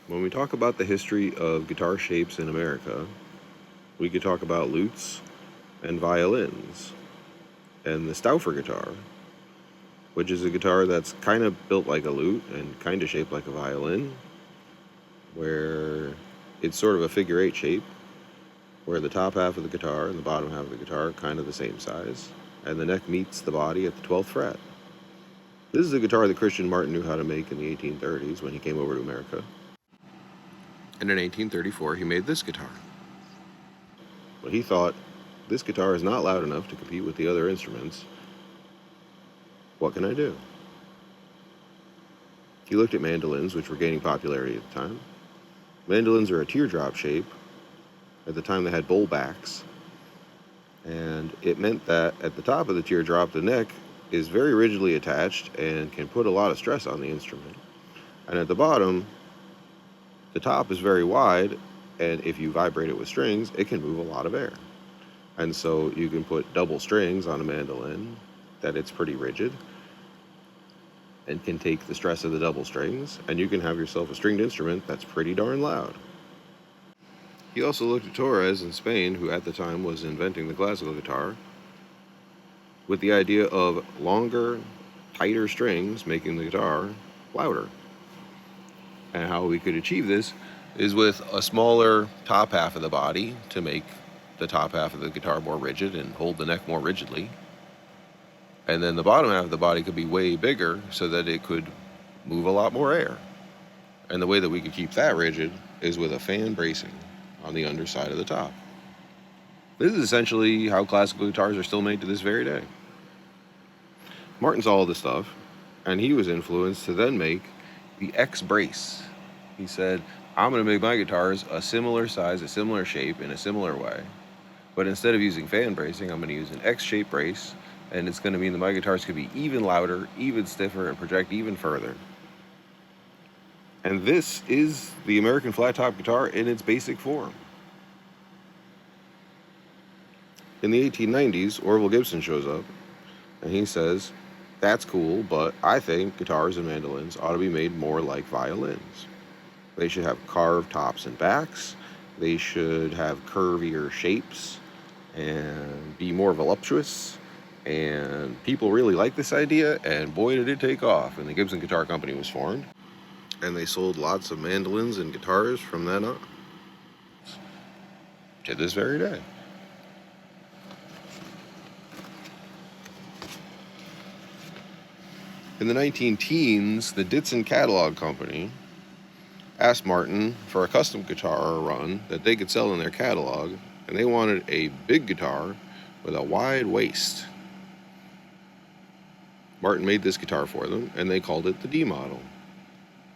When we talk about the history of guitar shapes in America, we could talk about lutes and violins and the Stauffer guitar, which is a guitar that's kind of built like a lute and kind of shaped like a violin, where it's sort of a figure eight shape, where the top half of the guitar and the bottom half of the guitar are kind of the same size, and the neck meets the body at the 12th fret. This is a guitar that Christian Martin knew how to make in the 1830s when he came over to America. And in 1834, he made this guitar. But he thought, this guitar is not loud enough to compete with the other instruments. What can I do? He looked at mandolins, which were gaining popularity at the time. Mandolins are a teardrop shape. At the time, they had bowl backs. And it meant that at the top of the teardrop, the neck is very rigidly attached and can put a lot of stress on the instrument. And at the bottom, the top is very wide, and if you vibrate it with strings, it can move a lot of air. And so you can put double strings on a mandolin that it's pretty rigid and can take the stress of the double strings, and you can have yourself a stringed instrument that's pretty darn loud. He also looked at Torres in Spain, who at the time was inventing the classical guitar, with the idea of longer, tighter strings making the guitar louder. And how we could achieve this is with a smaller top half of the body to make the top half of the guitar more rigid and hold the neck more rigidly. And then the bottom half of the body could be way bigger so that it could move a lot more air. And the way that we could keep that rigid is with a fan bracing on the underside of the top. This is essentially how classical guitars are still made to this very day. Martin saw all this stuff, and he was influenced to then make the X brace. He said, I'm going to make my guitars a similar size, a similar shape, in a similar way. But instead of using fan bracing, I'm going to use an X-shaped brace, and it's going to mean that my guitars can be even louder, even stiffer, and project even further. And this is the American flat-top guitar in its basic form. In the 1890s, Orville Gibson shows up, and he says, that's cool, but I think guitars and mandolins ought to be made more like violins. They should have carved tops and backs. They should have curvier shapes and be more voluptuous. And people really liked this idea, and boy, did it take off. And the Gibson Guitar Company was formed. And they sold lots of mandolins and guitars from then on to this very day. In the 19-teens, the Ditson Catalog Company asked Martin for a custom guitar run that they could sell in their catalog, and they wanted a big guitar with a wide waist. Martin made this guitar for them, and they called it the D model.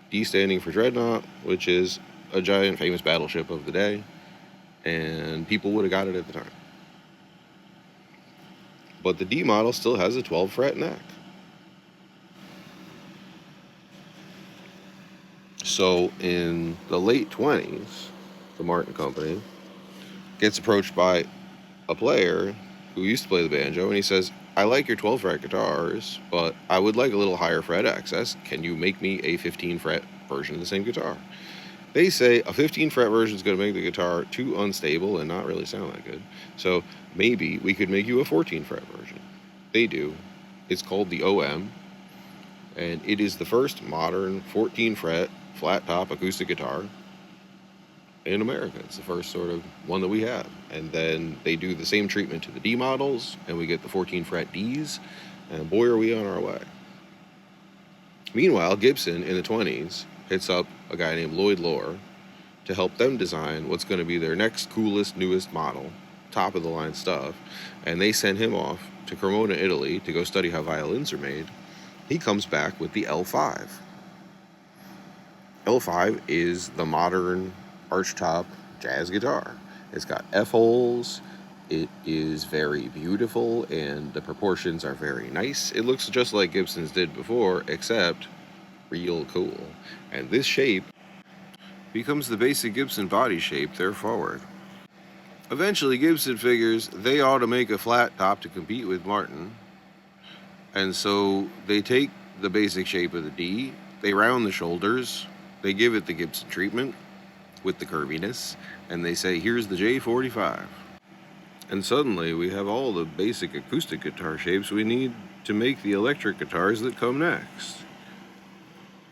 D standing for Dreadnought, which is a giant famous battleship of the day, and people would have got it at the time. But the D model still has a 12-fret neck. So in the late 20s, the Martin Company gets approached by a player who used to play the banjo, and he says, I like your 12-fret guitars, but I would like a little higher fret access. Can you make me a 15-fret version of the same guitar? They say a 15-fret version is going to make the guitar too unstable and not really sound that good. So maybe we could make you a 14-fret version. They do. It's called the OM, and it is the first modern 14-fret flat-top acoustic guitar in America. It's the first sort of one that we have. And then they do the same treatment to the D models, and we get the 14-fret Ds, and boy, are we on our way. Meanwhile, Gibson, in the 20s, hits up a guy named Lloyd Loar to help them design what's going to be their next coolest, newest model, top-of-the-line stuff, and they send him off to Cremona, Italy, to go study how violins are made. He comes back with the L5. L5 is the modern archtop jazz guitar. It's got F-holes, it is very beautiful, and the proportions are very nice. It looks just like Gibson's did before, except real cool. And this shape becomes the basic Gibson body shape there forward. Eventually, Gibson figures they ought to make a flat top to compete with Martin, and so they take the basic shape of the D, they round the shoulders, They give it the Gibson treatment with the curviness, and they say, here's the J45. And suddenly we have all the basic acoustic guitar shapes we need to make the electric guitars that come next.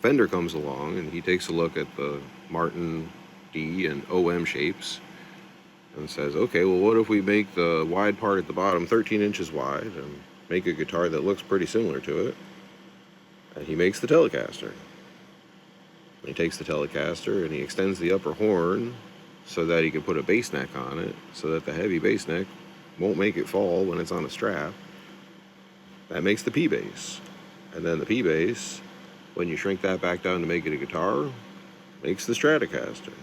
Fender comes along and he takes a look at the Martin D and OM shapes and says, okay, well, what if we make the wide part at the bottom 13 inches wide and make a guitar that looks pretty similar to it? And he makes the Telecaster. He takes the Telecaster and he extends the upper horn so that he can put a bass neck on it so that the heavy bass neck won't make it fall when it's on a strap. That makes the P-Bass. And then the P-Bass, when you shrink that back down to make it a guitar, makes the Stratocaster.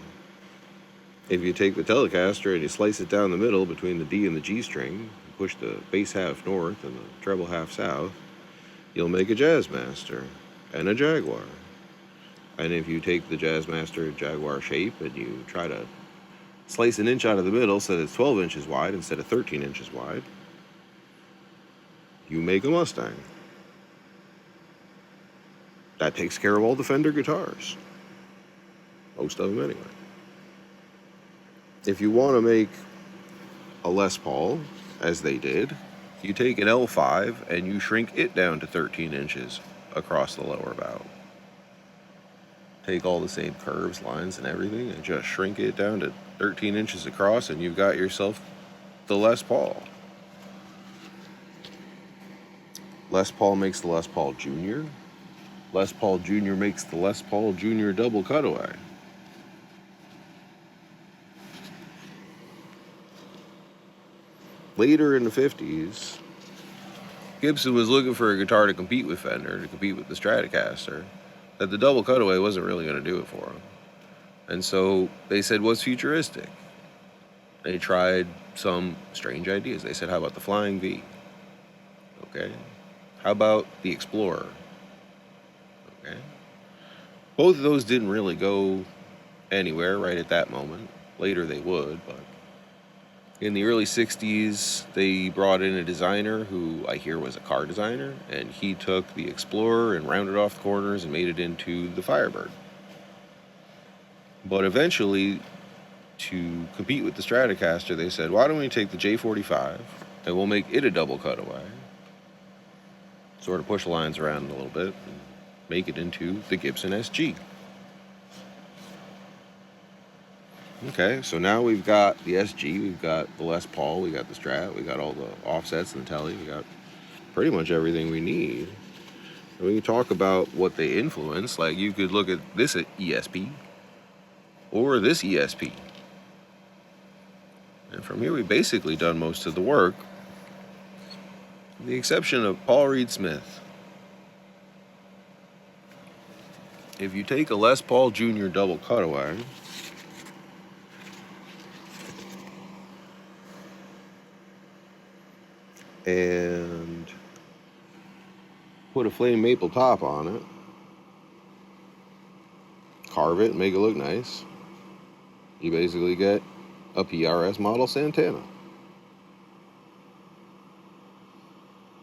If you take the Telecaster and you slice it down the middle between the D and the G string, push the bass half north and the treble half south, you'll make a Jazzmaster and a Jaguar. And if you take the Jazzmaster Jaguar shape and you try to slice an inch out of the middle so that it's 12 inches wide instead of 13 inches wide, you make a Mustang. That takes care of all the Fender guitars. Most of them anyway. If you want to make a Les Paul, as they did, you take an L5 and you shrink it down to 13 inches across the lower bow. Take all the same curves, lines, and everything and just shrink it down to 13 inches across and you've got yourself the Les Paul. Les Paul makes the Les Paul Jr. Les Paul Jr. makes the Les Paul Jr. double cutaway. Later in the 50s, Gibson was looking for a guitar to compete with Fender, to compete with the Stratocaster, that the double cutaway wasn't really going to do it for him. And so they said, what's futuristic? They tried some strange ideas. They said, how about the Flying V? Okay. How about the Explorer? Okay. Both of those didn't really go anywhere right at that moment. Later they would, but in the early 60s, they brought in a designer who I hear was a car designer, and he took the Explorer and rounded off the corners and made it into the Firebird. But eventually, to compete with the Stratocaster, they said, why don't we take the J45 and we'll make it a double cutaway, sort of push the lines around a little bit, and make it into the Gibson SG. Okay, so now we've got the SG, we've got the Les Paul, we got the Strat, we got all the offsets and the Tele, we got pretty much everything we need. And we can talk about what they influence. Like you could look at this ESP or this ESP. And from here we've basically done most of the work, with the exception of Paul Reed Smith. If you take a Les Paul Jr. double cutaway, and put a flame maple top on it, carve it, make it look nice, you basically get a PRS model Santana.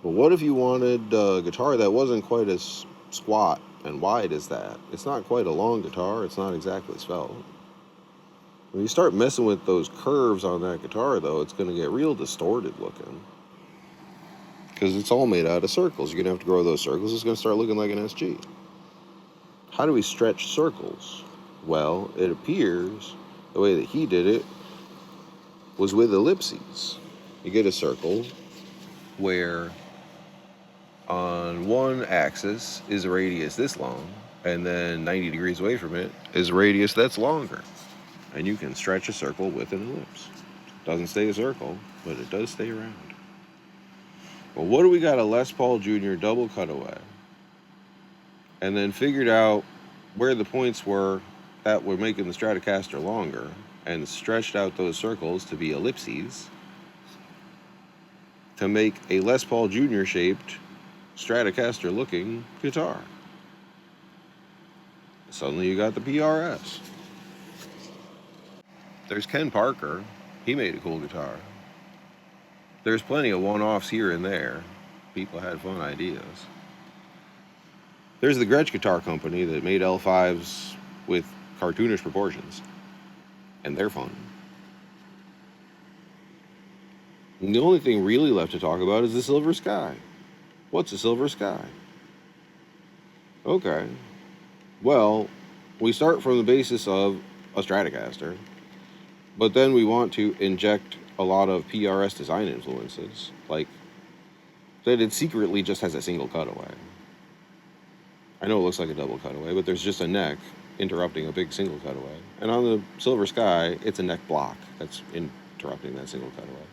But what if you wanted a guitar that wasn't quite as squat and wide as that? It's not quite a long guitar, it's not exactly svelte. When you start messing with those curves on that guitar, though, it's going to get real distorted looking. Because it's all made out of circles. You're going to have to grow those circles. It's going to start looking like an SG. How do we stretch circles? Well, it appears the way that he did it was with ellipses. You get a circle where on one axis is a radius this long, and then 90 degrees away from it is a radius that's longer. And you can stretch a circle with an ellipse. It doesn't stay a circle, but it does stay around. Well, what do we got? A Les Paul Jr. double cutaway. And then figured out where the points were that were making the Stratocaster longer and stretched out those circles to be ellipses to make a Les Paul Jr. shaped Stratocaster looking guitar. Suddenly you got the PRS. There's Ken Parker. He made a cool guitar. There's plenty of one-offs here and there. People had fun ideas. There's the Gretsch Guitar Company that made L5s with cartoonish proportions, and they're fun. And the only thing really left to talk about is the Silver Sky. What's a Silver Sky? Okay. Well, we start from the basis of a Stratocaster, but then we want to inject a lot of PRS design influences, like that it secretly just has a single cutaway. I know it looks like a double cutaway, but there's just a neck interrupting a big single cutaway. And on the Silver Sky, it's a neck block that's interrupting that single cutaway.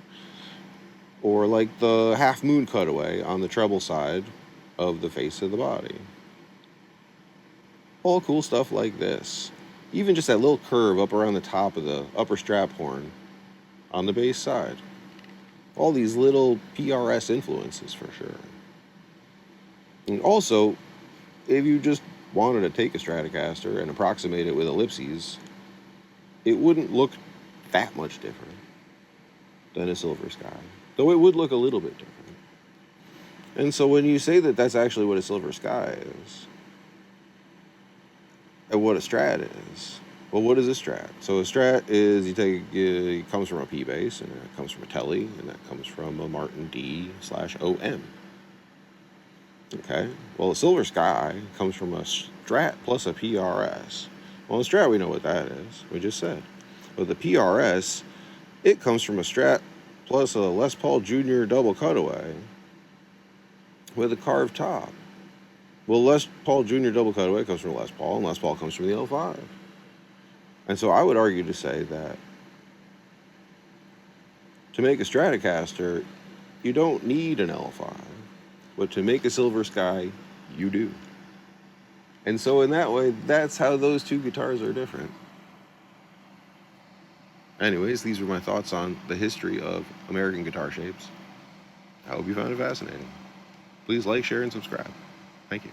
Or like the half moon cutaway on the treble side of the face of the body. All cool stuff like this. Even just that little curve up around the top of the upper strap horn on the bass side. All these little PRS influences for sure. And also, if you just wanted to take a Stratocaster and approximate it with ellipses, it wouldn't look that much different than a Silver Sky, though it would look a little bit different. And so when you say that that's actually what a Silver Sky is, and what a Strat is, well, what is a Strat? So a Strat is, it comes from a P bass, and it comes from a Tele, and that comes from a Martin D/OM. Okay, well, a Silver Sky comes from a Strat plus a PRS. Well, a Strat, we know what that is. We just said. But the PRS, it comes from a Strat plus a Les Paul Jr. double cutaway with a carved top. Well, Les Paul Jr. double cutaway comes from Les Paul, and Les Paul comes from the L5. And so I would argue to say that to make a Stratocaster, you don't need an L5. But to make a Silver Sky, you do. And so in that way, that's how those two guitars are different. Anyways, these were my thoughts on the history of American guitar shapes. I hope you found it fascinating. Please like, share, and subscribe. Thank you.